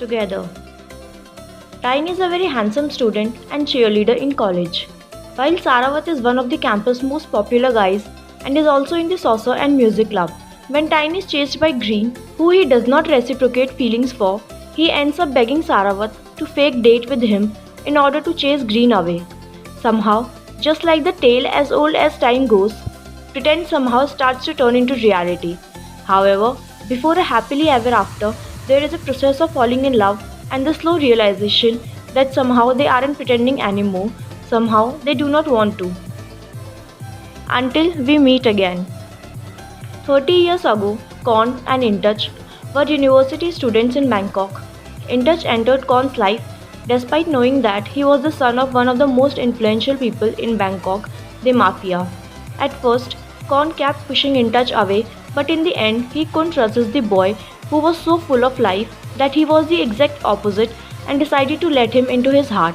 together. Tiny is a very handsome student and cheerleader in college, while Saravat is one of the campus' most popular guys and is also in the saucer and music club. When Tiny is chased by Green, who he does not reciprocate feelings for, he ends up begging Saravat to fake date with him in order to chase Green away. Somehow, just like the tale as old as time goes, pretend somehow starts to turn into reality. However, before a happily ever after, there is a process of falling in love and the slow realization that somehow they aren't pretending anymore, somehow they do not want to. Until we meet again. 30 years ago, Korn and Intouch were university students in Bangkok. Intouch entered Korn's life despite knowing that he was the son of one of the most influential people in Bangkok, the Mafia. At first, Korn kept pushing Intouch away, but in the end, he couldn't resist the boy who was so full of life that he was the exact opposite and decided to let him into his heart.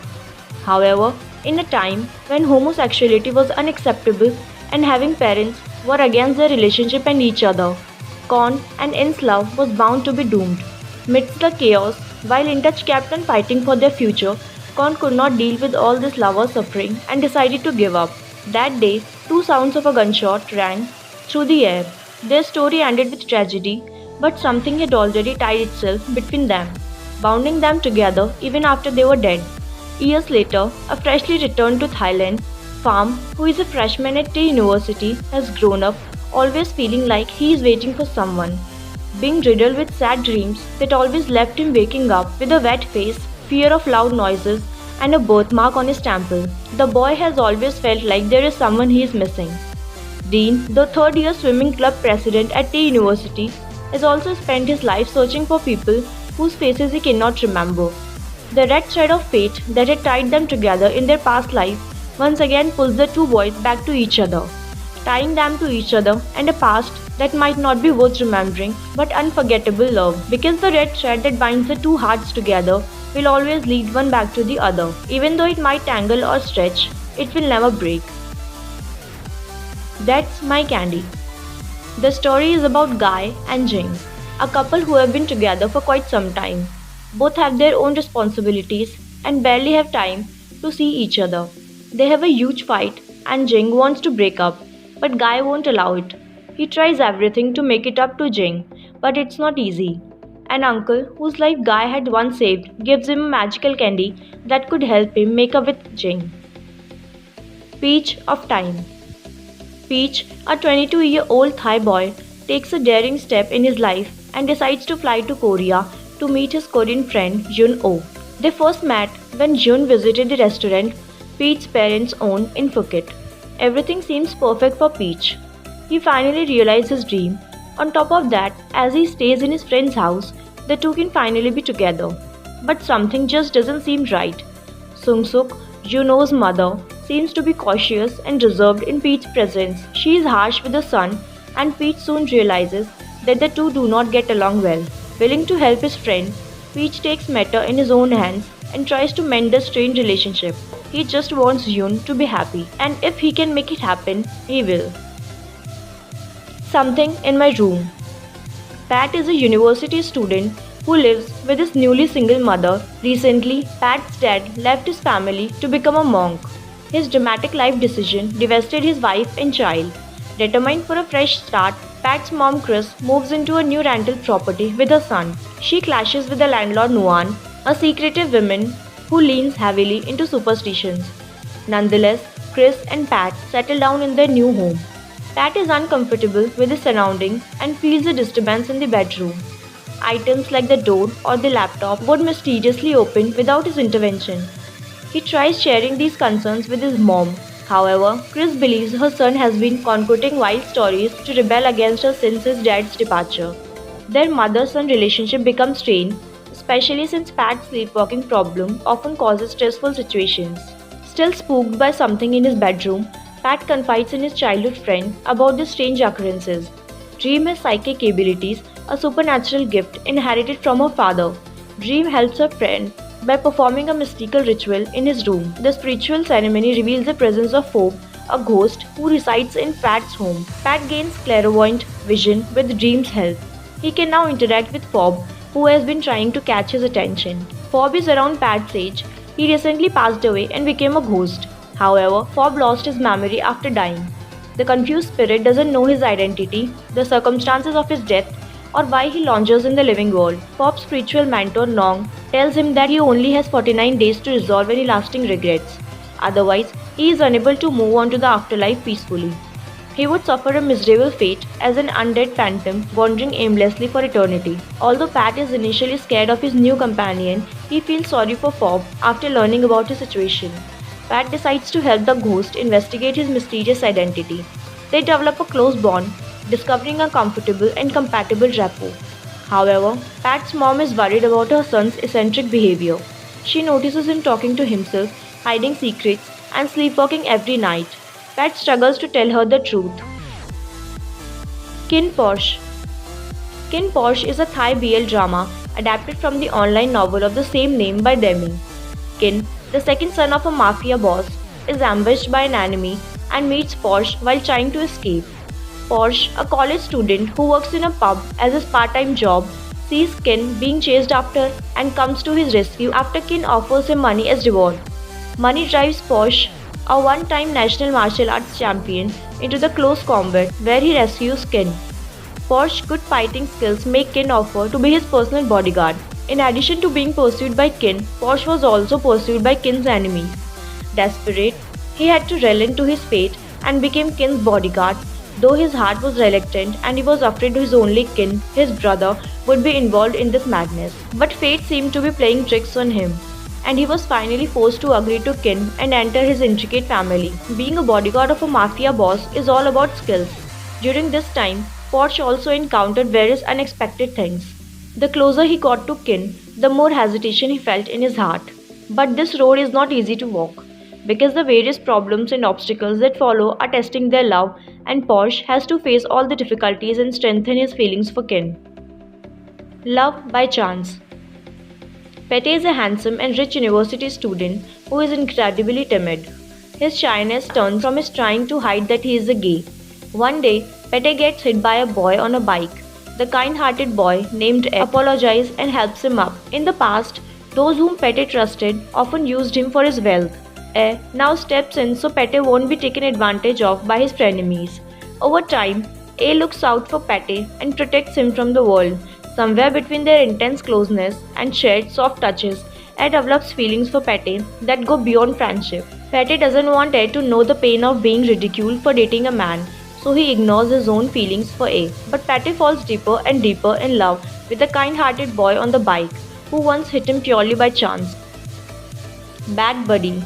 However, in a time when homosexuality was unacceptable and having parents were against their relationship and each other, Korn and In's love was bound to be doomed. Amidst the chaos, while Intouch kept on fighting for their future, Korn could not deal with all this lover suffering and decided to give up. That day, two sounds of a gunshot rang through the air. Their story ended with tragedy, but something had already tied itself between them, bounding them together even after they were dead. Years later, a freshly returned to Thailand Farm, who is a freshman at Tea University, has grown up, always feeling like he is waiting for someone. Being riddled with sad dreams that always left him waking up with a wet face, fear of loud noises, and a birthmark on his temple, the boy has always felt like there is someone he is missing. Dean, the third-year swimming club president at Tea University, has also spent his life searching for people whose faces he cannot remember. The red thread of fate that had tied them together in their past life once again pulls the two boys back to each other, tying them to each other and a past that might not be worth remembering but unforgettable love, because the red thread that binds the two hearts together will always lead one back to the other. Even though it might tangle or stretch, it will never break. That's My Candy. The story is about Guy and Jing, a couple who have been together for quite some time. Both have their own responsibilities and barely have time to see each other. They have a huge fight and Jing wants to break up, but Guy won't allow it. He tries everything to make it up to Jing, but it's not easy. An uncle whose life Guy had once saved gives him a magical candy that could help him make up with Jing. Peach of Time. Peach, a 22-year-old Thai boy, takes a daring step in his life and decides to fly to Korea to meet his Korean friend Jun-Oh. They first met when Jun visited the restaurant Peach's parents own in Phuket. Everything seems perfect for Peach. He finally realizes his dream. On top of that, as he stays in his friend's house, the two can finally be together. But something just doesn't seem right. Sung-suk, Jun-Oh's mother, seems to be cautious and reserved in Peach's presence. She is harsh with the son, and Peach soon realizes that the two do not get along well. Willing to help his friend, Peach takes matter in his own hands and tries to mend the strained relationship. He just wants Yoon to be happy, and if he can make it happen, he will. Something in My Room. Pat is a university student who lives with his newly single mother. Recently, Pat's dad left his family to become a monk. His dramatic life decision devastated his wife and child. Determined for a fresh start, Pat's mom Chris moves into a new rental property with her son. She clashes with the landlord Nuan, a secretive woman who leans heavily into superstitions. Nonetheless, Chris and Pat settle down in their new home. Pat is uncomfortable with his surroundings and feels a disturbance in the bedroom. Items like the door or the laptop would mysteriously open without his intervention. He tries sharing these concerns with his mom. However, Chris believes her son has been concocting wild stories to rebel against her since his dad's departure. Their mother-son relationship becomes strained, especially since Pat's sleepwalking problem often causes stressful situations. Still spooked by something in his bedroom, Pat confides in his childhood friend about the strange occurrences. Dream has psychic abilities, a supernatural gift inherited from her father. Dream helps her friend by performing a mystical ritual in his room. The spiritual ceremony reveals the presence of Phoebe, a ghost who resides in Pat's home. Pat gains clairvoyant vision with Dream's help. He can now interact with Phoebe, who has been trying to catch his attention. Fob is around Pat's age. He recently passed away and became a ghost. However, Fob lost his memory after dying. The confused spirit doesn't know his identity, the circumstances of his death, or why he lounges in the living world. Fob's spiritual mentor, Nong, tells him that he only has 49 days to resolve any lasting regrets. Otherwise, he is unable to move on to the afterlife peacefully. He would suffer a miserable fate as an undead phantom wandering aimlessly for eternity. Although Pat is initially scared of his new companion, he feels sorry for Fob after learning about his situation. Pat decides to help the ghost investigate his mysterious identity. They develop a close bond, discovering a comfortable and compatible rapport. However, Pat's mom is worried about her son's eccentric behavior. She notices him talking to himself, hiding secrets, and sleepwalking every night. Pat struggles to tell her the truth. Kinnporsche. Kinnporsche is a Thai BL drama adapted from the online novel of the same name by Demi. Kin, the second son of a mafia boss, is ambushed by an enemy and meets Porsche while trying to escape. Porsche, a college student who works in a pub as his part-time job, sees Kin being chased after and comes to his rescue after Kin offers him money as reward. Money drives Porsche, a one-time national martial arts champion, into the close combat where he rescues Kin. Porsche's good fighting skills make Kin offer to be his personal bodyguard. In addition to being pursued by Kin, Porsche was also pursued by Kin's enemies. Desperate, he had to relent to his fate and became Kin's bodyguard, though his heart was reluctant and he was afraid his only kin, his brother, would be involved in this madness. But fate seemed to be playing tricks on him, and he was finally forced to agree to Kin and enter his intricate family. Being a bodyguard of a mafia boss is all about skills. During this time, Porsche also encountered various unexpected things. The closer he got to Kin, the more hesitation he felt in his heart. But this road is not easy to walk, because the various problems and obstacles that follow are testing their love, and Porsche has to face all the difficulties and strengthen his feelings for Kin. Love by chance. Pete is a handsome and rich university student who is incredibly timid. His shyness turns from his trying to hide that he is a gay. One day, Pete gets hit by a boy on a bike. The kind-hearted boy, named Ed, apologizes and helps him up. In the past, those whom Pete trusted often used him for his wealth. A now steps in so Pete won't be taken advantage of by his frenemies. Over time, A looks out for Pete and protects him from the world. Somewhere between their intense closeness and shared soft touches, A develops feelings for Pete that go beyond friendship. Pete doesn't want A to know the pain of being ridiculed for dating a man, so he ignores his own feelings for A. But Pete falls deeper and deeper in love with the kind-hearted boy on the bike, who once hit him purely by chance. Bad Buddy.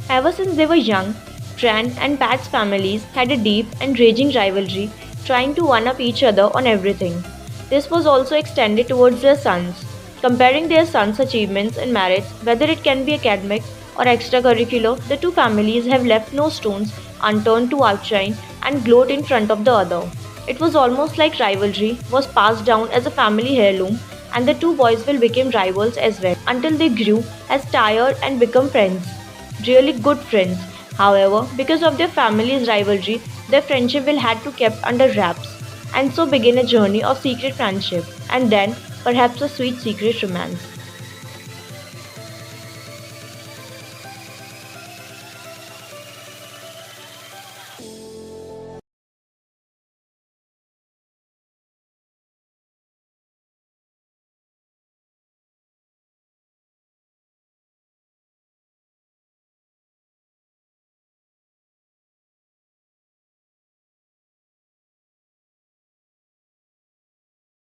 Ever since they were young, Trent and Pat's families had a deep and raging rivalry, trying to one-up each other on everything. This was also extended towards their sons. Comparing their sons' achievements and merits, whether it can be academic or extracurricular, the two families have left no stones unturned to outshine and gloat in front of the other. It was almost like rivalry was passed down as a family heirloom, and the two boys will become rivals as well, until they grew as tired and become friends. Really good friends. However, because of their family's rivalry, their friendship will had to kept under wraps, and so begin a journey of secret friendship, and then perhaps a sweet secret romance.